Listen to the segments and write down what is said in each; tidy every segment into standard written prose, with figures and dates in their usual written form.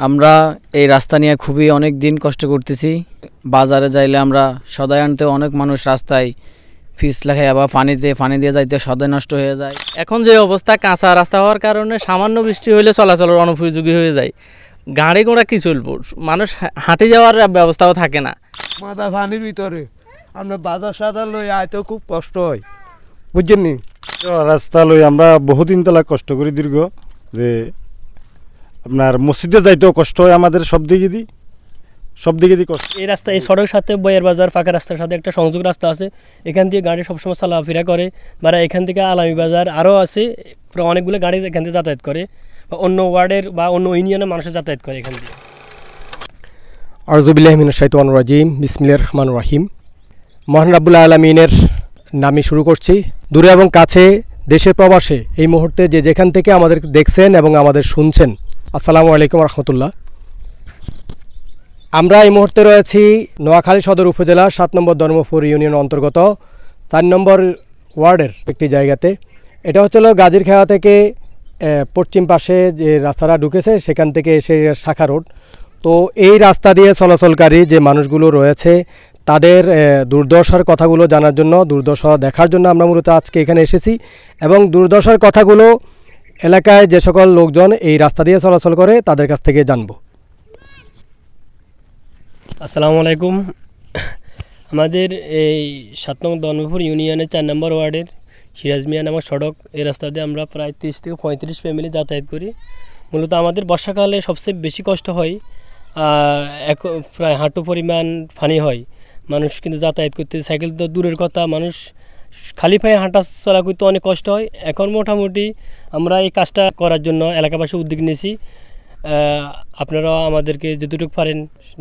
আমরা এই রাস্তা নিয়ে খুবই অনেক দিন কষ্ট করতেছি। বাজারে যাইলে আমরা সদাই আনতে অনেক মানুষ রাস্তায় ফিস লেখায় বা পানি দিয়ে যাইতে সদাই নষ্ট হয়ে যায়। এখন যে অবস্থা কাঁচা রাস্তা হওয়ার কারণে সামান্য বৃষ্টি হলে চলাচলের অনুপযোগী হয়ে যায়। গাড়ি ঘোড়া কি চলবো, মানুষ হাঁটে যাওয়ার ব্যবস্থাও থাকে না। মাথা পানির ভিতরে আমরা বাজার সাজার লই আইতে খুব কষ্ট হয়, বুঝছেন। রাস্তা লই আমরা বহুদিন তলা কষ্ট করি দীর্ঘ, যে আপনার মসজিদে যাইতেও কষ্ট হয় আমাদের, সব দিকে দিই কষ্ট। এই রাস্তা, এই সড়কের সাথে বইয়ের বাজার ফাঁকা রাস্তার সাথে একটা সংযোগ রাস্তা আছে, এখান দিয়ে গাড়ি সবসময় চলাফেরা করে। বা এখান থেকে আলামী বাজার আরও আছে, প্রায় অনেকগুলো গাড়ি এখান থেকে যাতায়াত করে, বা অন্য ওয়ার্ডের বা অন্য ইউনিয়নের মানুষের যাতায়াত করে এখান দিয়ে। আউযুবিল্লাহি মিনাশ শাইতানির রাজিম, বিসমিল্লাহির রহমানির রহিম। মহান রাব্বুল আলামিনের নামে শুরু করছি। দূরে এবং কাছে, দেশে প্রবাসে এই মুহূর্তে যে যেখান থেকে আমাদের দেখছেন এবং আমাদের শুনছেন, আসসালামু আলাইকুম রহমতুল্লাহ। আমরা এই মুহূর্তে রয়েছি নোয়াখালী সদর উপজেলা ৭ নম্বর ধর্মপুর ইউনিয়ন অন্তর্গত ৪ নম্বর ওয়ার্ডের একটি জায়গাতে। এটা হচ্ছিল গাজীরখাওয়া থেকে পশ্চিম পাশে যে রাস্তাটা ঢুকেছে সেখান থেকে এসে শাখা রোড। তো এই রাস্তা দিয়ে চলাচলকারী যে মানুষগুলো রয়েছে তাদের দুর্দশার কথাগুলো জানার জন্য, দুর্দশা দেখার জন্য আমরা মূলত আজকে এখানে এসেছি। এবং দুর্দশার কথাগুলো এলাকায় যে সকল লোকজন এই রাস্তা দিয়ে চলাচল করে তাদের কাছ থেকে জানব। আসসালামু আলাইকুম। আমাদের এই ৭ নম্বর ধর্মপুর ইউনিয়নের ৪ নম্বর ওয়ার্ডের সিরাজ মিয়া নামক সড়ক, এই রাস্তা দিয়ে আমরা প্রায় ৩০ থেকে ৩৫ ফ্যামিলি যাতায়াত করি। মূলত আমাদের বর্ষাকালে সবচেয়ে বেশি কষ্ট হয়, প্রায় হাঁটু পরিমাণ পানি হয়। মানুষ কিন্তু যাতায়াত করতে, সাইকেল তো দূরের কথা, মানুষ খালি পায়ে হাঁটা চলা করতে অনেক কষ্ট হয়। এখন মোটামুটি আমরা এই কাজটা করার জন্য এলাকাবাসী উদ্যোগ নিয়েছি। আপনারাও আমাদেরকে যতটুকু পারেন,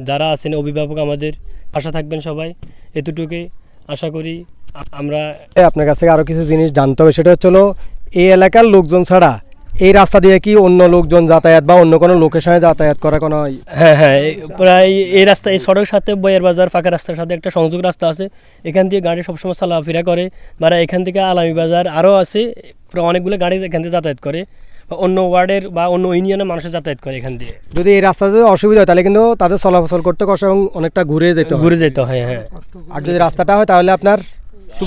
যারা আছেন অভিভাবক, আমাদের আশা থাকবেন সবাই, এতটুকুই আশা করি। আমরা আপনার কাছ থেকে আরও কিছু জিনিস জানতে হবে, সেটা হচ্ছিল এই এলাকার লোকজন ছাড়া এই রাস্তা দিয়ে কি অন্য লোকজন যাতায়াত বা অন্য কোনো লোকের সঙ্গে যাতায়াত করা কোনো? হ্যাঁ, প্রায় এই রাস্তা, এই সড়কের সাথে বইয়ের বাজার ফাঁকা রাস্তার সাথে একটা সংযোগ রাস্তা আছে, এখান দিয়ে গাড়ি সবসময় চলাফেরা করে। বা এখান থেকে আলামী বাজার আরও আছে, প্রায় অনেকগুলো গাড়ি এখান থেকে যাতায়াত করে, বা অন্য ওয়ার্ডের বা অন্য ইউনিয়নের মানুষের যাতায়াত করে এখান দিয়ে। যদি এই রাস্তাতে অসুবিধা হয় তাহলে কিন্তু তাদের চলাচল করতে কষ্ট এবং অনেকটা ঘুরে যেতে হয়। হ্যাঁ, আর যদি রাস্তাটা হয় তাহলে আপনার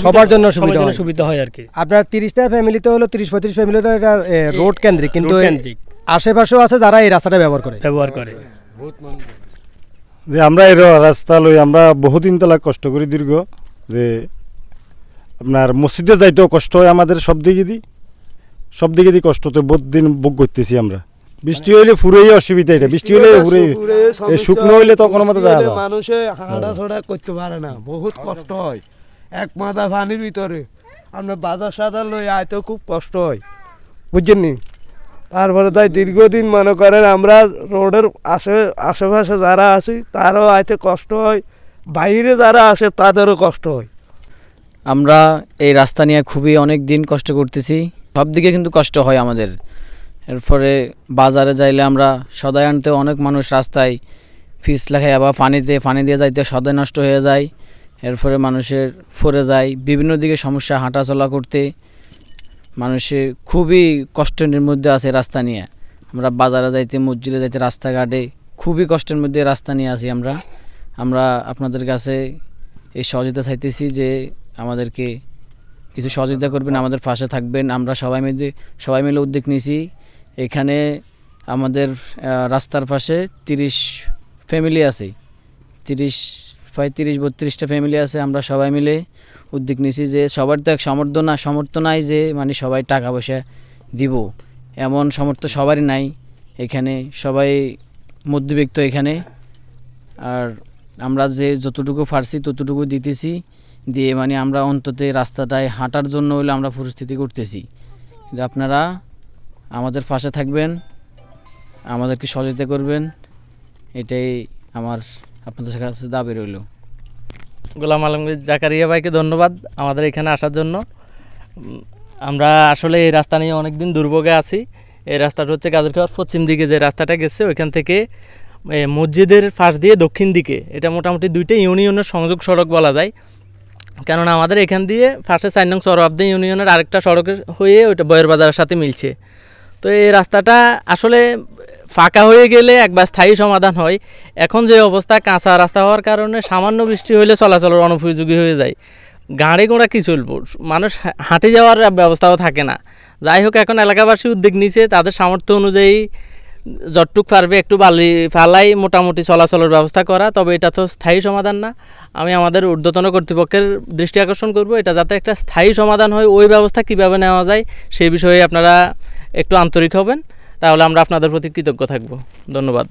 সবার জন্য সুবিধা হয় আর কি। আপনার 30টা ফ্যামিলিতে হলো 30-35 ফ্যামিলিতে এটা রোড কেন্দ্রিক, কিন্তু আশেপাশেও আছে যারা এই রাস্তাটা ব্যবহার করে। যে আমরা এই রাস্তা লই আমরা বহুদিন তলা কষ্ট করি দীর্ঘ, যে আপনার মসজিদে যাইতেও কষ্ট হয় আমাদের, সব দিকে দিই কষ্ট। তো বহুত দিন ভোগ করতেছি আমরা। বৃষ্টি হইলে পুরোই অসুবিধা, এটা বৃষ্টি হইলে পুরো শুকনো হইলে তো কোনো মতো যায় না, মানুষে হাঁটা ছড়া করতে পারে না, বহুত কষ্ট হয়। এক মাথা পানির ভিতরে আমরা বাজার সাজার লই আইতে খুব কষ্ট হয়, বুঝছেন। তারপরে তাই দীর্ঘদিন মনে করেন আমরা রোডের আশেপাশে যারা আছি তারও আইতে কষ্ট হয়, বাইরে যারা আসে তাদেরও কষ্ট হয়। আমরা এই রাস্তা নিয়ে খুবই অনেক দিন কষ্ট করতেছি, সব দিকে কিন্তু কষ্ট হয় আমাদের। এরপরে বাজারে যাইলে আমরা সদাই আনতে অনেক মানুষ রাস্তায় ফিস লেখায় বা পানি দিয়ে যাইতে সদাই নষ্ট হয়ে যায়। এরপরে মানুষের পড়ে যায়, বিভিন্ন দিকে সমস্যা, হাঁটা চলা করতে মানুষের খুবই কষ্টের মধ্যে আছে রাস্তা নিয়ে। আমরা বাজারে যাইতে, মসজিদে যাইতে, রাস্তাঘাটে খুবই কষ্টের মধ্যে রাস্তা নিয়ে আছি আমরা আপনাদের কাছে এই সহযোগিতা চাইতেছি যে আমাদেরকে কিছু সহযোগিতা করবেন, আমাদের পাশে থাকবেন। আমরা সবাই মিলে উদ্যোগ নিয়েছি। এখানে আমাদের রাস্তার পাশে 30 ফ্যামিলি আছে, প্রায় 30-32টা ফ্যামিলি আছে। আমরা সবাই মিলে উদ্যোগ নিয়েছি যে সবার তো এক সামর্থ্য নাই যে মানে সবাই টাকা পয়সা দিব, এমন সামর্থ্য সবারই নাই। এখানে সবাই মধ্যবিত্ত এখানে। আর আমরা যে যতটুকু পারছি ততটুকু দিতেছি, দিয়ে মানে আমরা অন্তত রাস্তাটায় হাঁটার জন্য হলে আমরা পরিস্থিতি করতেছি। কিন্তু আপনারা আমাদের পাশে থাকবেন, আমাদেরকে সহযোগিতা করবেন, এটাই আমার আপনাদের কাছে দাবি রইল। গোলাম আলমগীর জাকারিয়া ভাইকে ধন্যবাদ আমাদের এখানে আসার জন্য। আমরা আসলে এই রাস্তা নিয়ে অনেক দিন দুর্ভোগে আছি। এই রাস্তাটা হচ্ছে গাজীরখাওয়ার পশ্চিম দিকে যে রাস্তাটা গেছে, ওইখান থেকে মসজিদের পাশ দিয়ে দক্ষিণ দিকে, এটা মোটামুটি 2টা ইউনিয়নের সংযোগ সড়ক বলা যায়। কেননা আমাদের এখান দিয়ে পাশে 4 নং সরওয়ার্দী ইউনিয়নের আরেকটা সড়কের হয়ে ওইটা বয়ের বাজারের সাথে মিলছে। তো এই রাস্তাটা আসলে ফাঁকা হয়ে গেলে একবার স্থায়ী সমাধান হয়। এখন যে অবস্থা কাঁচা রাস্তা হওয়ার কারণে সামান্য বৃষ্টি হলে চলাচলের অনুপযোগী হয়ে যায়, গাড়ি ঘোড়া কি চলবো, মানুষ হাঁটে যাওয়ার ব্যবস্থাও থাকে না। যাই হোক, এখন এলাকাবাসী উদ্যোগ নিচ্ছে, তাদের সামর্থ্য অনুযায়ী যতটুক পারবে একটু বালি ফালাই মোটামুটি চলাচলের ব্যবস্থা করা। তবে এটা তো স্থায়ী সমাধান না। আমি আমাদের ঊর্ধ্বতন কর্তৃপক্ষের দৃষ্টি আকর্ষণ করব, এটা যাতে একটা স্থায়ী সমাধান হয়, ওই ব্যবস্থা কীভাবে নেওয়া যায় সেই বিষয়ে আপনারা একটু আন্তরিক হবেন, তাহলে আমরা আপনাদের প্রতি কৃতজ্ঞ থাকব। ধন্যবাদ।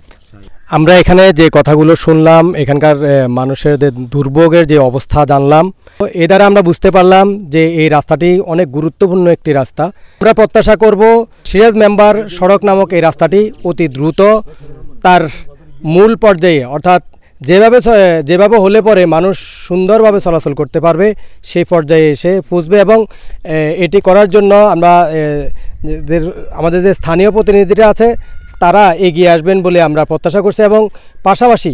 আমরা এখানে যে কথাগুলো শুনলাম, এখানকার মানুষের যে দুর্ভোগের যে অবস্থা জানলাম, তো এ দ্বারা আমরা বুঝতে পারলাম যে এই রাস্তাটি অনেক গুরুত্বপূর্ণ একটি রাস্তা। আমরা প্রত্যাশা করব সিরাজ মেম্বার সড়ক নামক এই রাস্তাটি অতি দ্রুত তার মূল পর্যায়ে, অর্থাৎ যেভাবে হলে পরে মানুষ সুন্দরভাবে চলাচল করতে পারবে সেই পর্যায়ে এসে পৌঁছবে। এবং এটি করার জন্য আমরা আমাদের যে স্থানীয় প্রতিনিধিরা আছে তারা এগিয়ে আসবেন বলে আমরা প্রত্যাশা করছি। এবং পাশাপাশি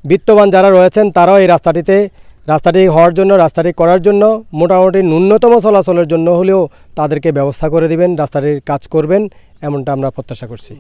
বিত্তবান যারা রয়েছেন তারাও এই রাস্তাটি হওয়ার জন্য, রাস্তাটি করার জন্য মোটামুটি ন্যূনতম চলাচলের জন্য হলেও তাদেরকে ব্যবস্থা করে দিবেন, রাস্তাটির কাজ করবেন, এমনটা আমরা প্রত্যাশা করছি।